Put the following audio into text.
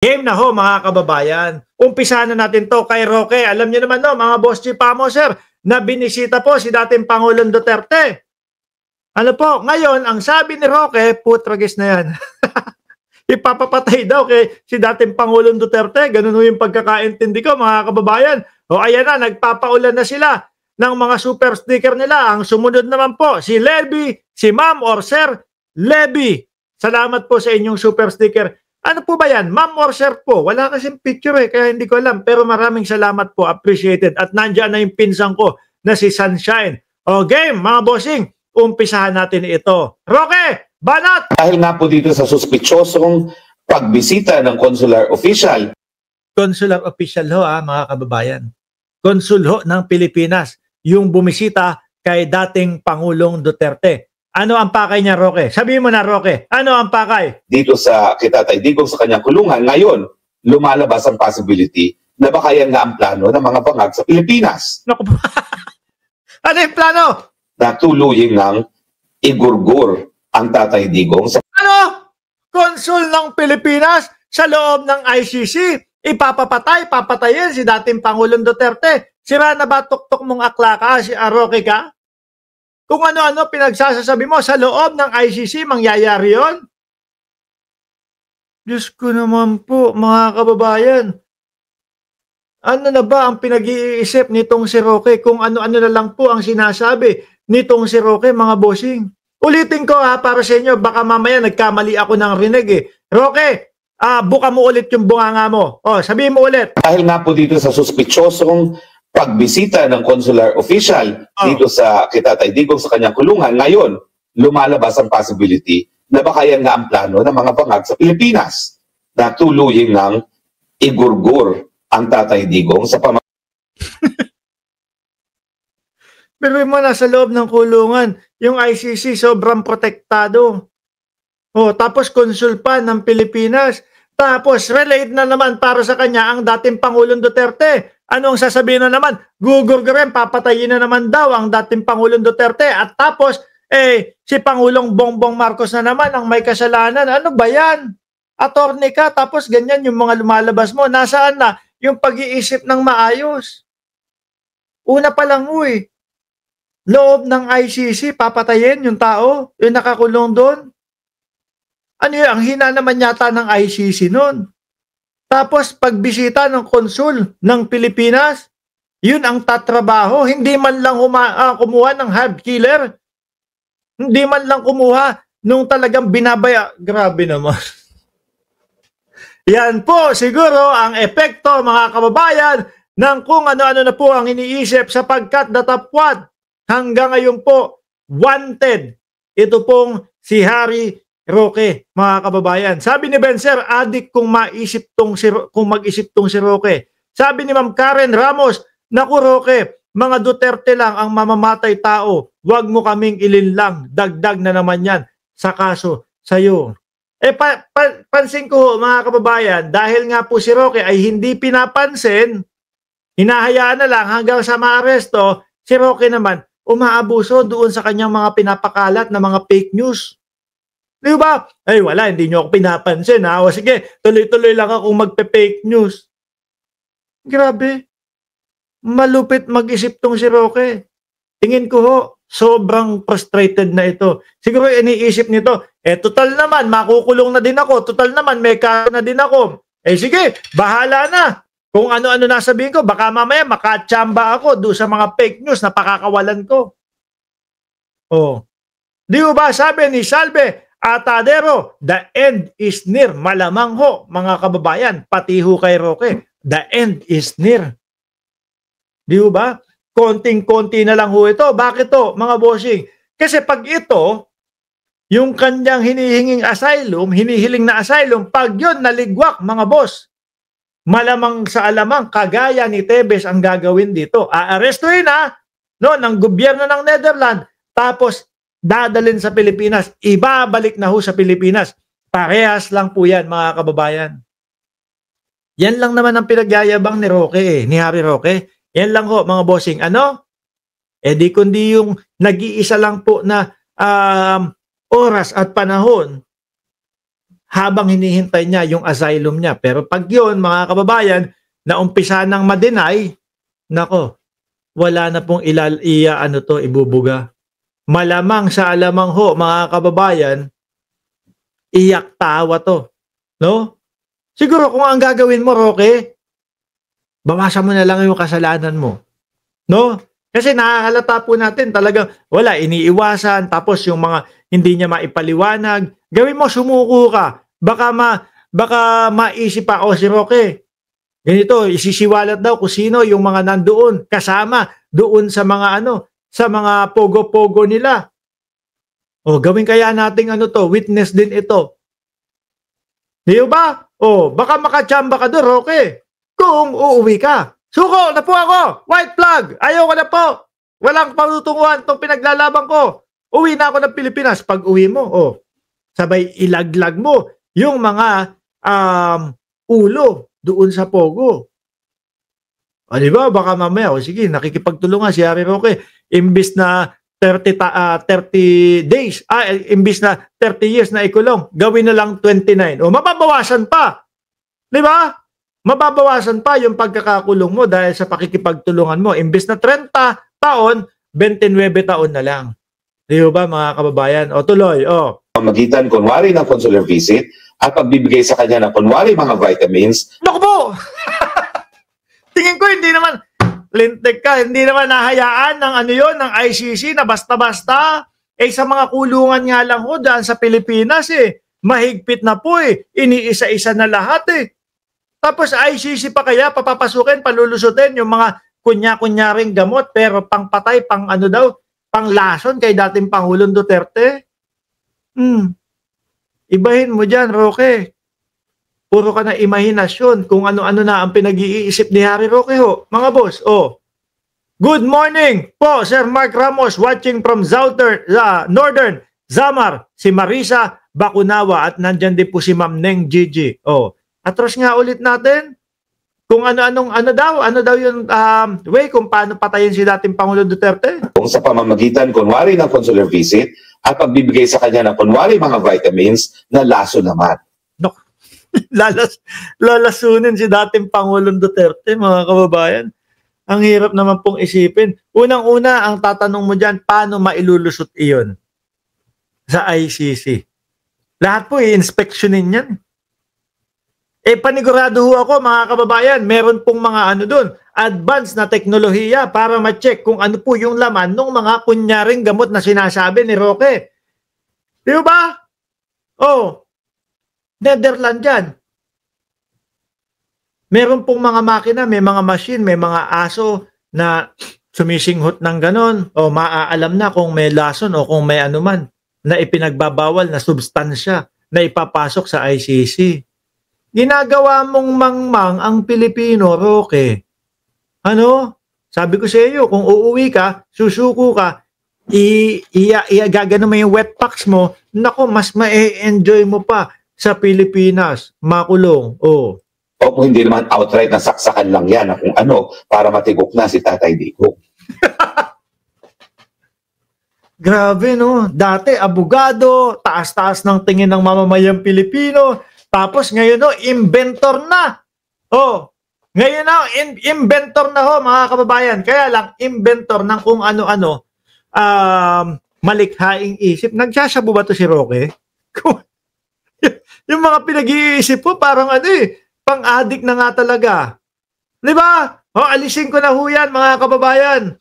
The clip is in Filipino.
Game na ho mga kababayan. Umpisahan na natin to kay Roque. Alam niyo naman no mga boss Chipamo sir na binisita po si dating Pangulong Duterte. Ano po, ngayon ang sabi ni Roque, putragis na yan. Ipapapatay daw kay si dating Pangulong Duterte. Ganun ho yung pagkakaintindi ko mga kababayan. O ayan na, nagpapaulan na sila ng mga super sticker nila. Ang sumunod naman po, si Levy, si Ma'am or Sir Levy. Salamat po sa inyong super sticker. Ano po ba yan? Ma'am or sir po? Wala kasing picture kaya hindi ko alam. Pero maraming salamat po. Appreciated. At nandiyan na yung pinsan ko na si Sunshine. O game, mga bossing, umpisahan natin ito. Roque, banat! Dahil nga po dito sa suspitsosong pagbisita ng consular official. Consular official ho mga kababayan. Konsul ho ng Pilipinas. Yung bumisita kay dating Pangulong Duterte. Ano ang pakay niya, Roque? Sabihin mo na, Roque. Ano ang pakay? Dito sa Kitatay Digong sa kanyang kulungan, ngayon, lumalabas ang possibility na baka yan nga ang plano ng mga bangag sa Pilipinas. Naku po. Ano yung plano? Na tuluyin ng igurgur ang Tatay Digong sa... Ano? Konsul ng Pilipinas sa loob ng ICC. Papatayin si dating Pangulong Duterte. Sira na ba tuktok mong akla ka, si Roque ka? Kung ano-ano pinagsasasabi mo sa loob ng ICC, mangyayari yun? Diyos ko naman po, mga kababayan. Ano na ba ang pinag-iisip nitong si Roque kung ano-ano na lang po ang sinasabi nitong si Roque, mga bossing? Ulitin ko para sa inyo, baka mamaya nagkamali ako ng rinig Roque, buka mo ulit yung bunganga mo. Sabihin mo ulit. Dahil nga po dito sa suspitsosong pagbisita ng consular official dito sa Kitatay Digong sa kanyang kulungan, ngayon, lumalabas ang possibility na baka yan nga ang plano ng mga bangag sa Pilipinas na tuluyin ng igurgur ang Tatay Digong sa Pero mo nasa loob ng kulungan, yung ICC sobrang protektado. Tapos konsul pa ng Pilipinas. Tapos relate na naman para sa kanya ang dating Pangulong Duterte. Anong sasabihin na naman? Gugurgurin, papatayin na naman daw ang dating Pangulong Duterte. At tapos, si Pangulong Bongbong Marcos na naman ang may kasalanan. Ano ba yan? Attorney ka, tapos ganyan yung mga lumalabas mo. Nasaan na yung pag-iisip ng maayos? Una pa lang, loob ng ICC, papatayin yung tao, yung nakakulong doon. Ano yun? Ang hina naman yata ng ICC noon. Tapos pagbisita ng konsul ng Pilipinas, yun ang tatrabaho. Hindi man lang kumuha ng hard killer. Hindi man lang kumuha nung talagang binabaya. Grabe naman. Yan po siguro ang epekto mga kababayan ng kung ano-ano na po ang iniisip sapagkat datapwat hanggang ngayon po wanted. Ito pong si Harry Roque, mga kababayan. Sabi ni Benzer, adik kung mag-isip tong si Roque. Sabi ni Ma'am Karen Ramos, naku Roque, mga Duterte lang ang mamamatay tao. Huwag mo kaming ilinlang. Dagdag na naman yan sa kaso sa'yo. Pansin ko mga kababayan, dahil nga po si Roque ay hindi pinapansin, hinahayaan na lang hanggang sa maaresto, si Roque naman umaabuso doon sa kanyang mga pinapakalat na mga fake news. Di ba? Ay wala, hindi nyo ako pinapansin O sige, tuloy-tuloy lang akong magpe-fake news. Grabe. Malupit mag-isip tong si Roque. Tingin ko sobrang frustrated na ito. Siguro iniisip nito, total naman, makukulong na din ako. Total naman, may kaso na din ako. Sige, bahala na. Kung ano-ano nasabihin ko, baka mamaya makatsamba ako doon sa mga fake news na pakakawalan ko. Di ba sabi ni Salve Atadero, the end is near. Malamang mga kababayan, pati kay Roque, the end is near. Di ba? Konting-konti na lang ito. Bakit mga bossing? Kasi pag ito, yung kanyang hinihiling na asylum, pag yun naligwak mga boss, malamang sa alamang kagaya ni Tebes ang gagawin dito. Aarestuhin ng gobyerno ng Netherlands, tapos dadalhin sa Pilipinas, ibabalik na sa Pilipinas. Parehas lang po yan mga kababayan. Yan lang naman ang pinagyayabang ni Roque ni Harry Roque. Yan lang mga bossing. Di kundi yung nag-iisa lang po na oras at panahon habang hinihintay niya yung asylum niya. Pero pag yun, mga kababayan, na umpisa ng ma-deny, nako, wala na pong ibubuga. Malamang sa alamang ho, mga kababayan, iyak tawa to. No? Siguro kung ang gagawin mo, Roque, bawasan mo na lang yung kasalanan mo. No? Kasi nakahalata po natin talagang wala, iniiwasan, tapos yung mga hindi niya maipaliwanag, gawin mo, sumuko ka. Baka maisip pa, si Roque, ganito, isisiwalat daw kung sino yung mga nandoon, kasama doon sa mga sa mga pogo-pogo nila. Gawin kaya nating witness din ito. Di ba? Baka makachamba ka doon, Roque, kung uuwi ka. Suko na po ako! White flag! Ayoko na po! Walang patutunguhan itong pinaglalaban ko. Uwi na ako ng Pilipinas. Pag uwi mo, sabay ilaglag mo yung mga ulo doon sa Pogo. Di ba? Baka mamaya, sige, nakikipagtulungan si Harry Roque. Imbis na 30 days, imbis na 30 years na ikulong, gawin na lang 29. Mababawasan pa. Di ba? Mababawasan pa yung pagkakakulong mo dahil sa pakikipagtulungan mo. Imbis na 30 taon, 29 taon na lang. Di ba, mga kababayan? Tuloy. Magitan kunwari ng consular visit at pagbibigay sa kanya ng kunwari mga vitamins. Naku po! Tingin ko hindi naman, lintik ka, hindi naman nahayaan ng ng ICC na basta-basta. Sa mga kulungan nga lang ho dyan sa Pilipinas mahigpit na po iniisa-isa na lahat Tapos ICC pa kaya papapasukin, palulusutin yung mga kunya-kunyaring gamot pero pangpatay, panglason kay dating Pangulong Duterte. Ibahin mo dyan, Roque. Puro ka na imahinasyon kung ano-ano na ang pinag-iisip ni Harry Roque ho. Mga boss, Good morning po, Sir Mark Ramos, watching from Northern Zamar, si Marisa Bakunawa at nandyan din po si Ma'am Neng Gigi. Atras nga ulit natin kung ano daw yung way kung paano patayin si dating Pangulo Duterte. Kung sa pamamagitan kunwari ng consular visit at pagbibigay sa kanya ng kunwari mga vitamins na laso naman. No. Lalasunin si dating Pangulong Duterte, mga kababayan. Ang hirap naman pong isipin. Unang-una, ang tatanong mo dyan, paano mailulusot iyon sa ICC? Lahat po i-inspectionin yan. Panigurado ho ako, mga kababayan, meron pong mga doon, advanced na teknolohiya para ma-check kung ano po yung laman ng mga kunyaring gamot na sinasabi ni Roque. Di ba? Netherlands yan. Meron pong mga makina, may mga machine, may mga aso na sumisinghot ng ganon o maaalam na kung may lason o kung may anuman na ipinagbabawal na substansya na ipapasok sa ICC. Ginagawa mong mangmang ang Pilipino, Roque. Sabi ko sa iyo, kung uuwi ka, susuko ka, gagano mo yung wet packs mo, nako, mas ma-enjoy mo pa sa Pilipinas, makulong. O kung hindi naman outright na saksakan lang yan na kung para matigok na si Tatay Digong. Grabe, no? Dati, abogado, taas-taas ng tingin ng mamamayang Pilipino. Tapos ngayon, inventor na. Ngayon inventor na ho, mga kababayan. Kaya lang, inventor ng kung ano-ano, malikhaing isip. Nagsasabu ba to si Roque? Yung mga pinag-iisip po, parang pang-addict na nga talaga. Di ba? Alisin ko na ho yan, mga kababayan.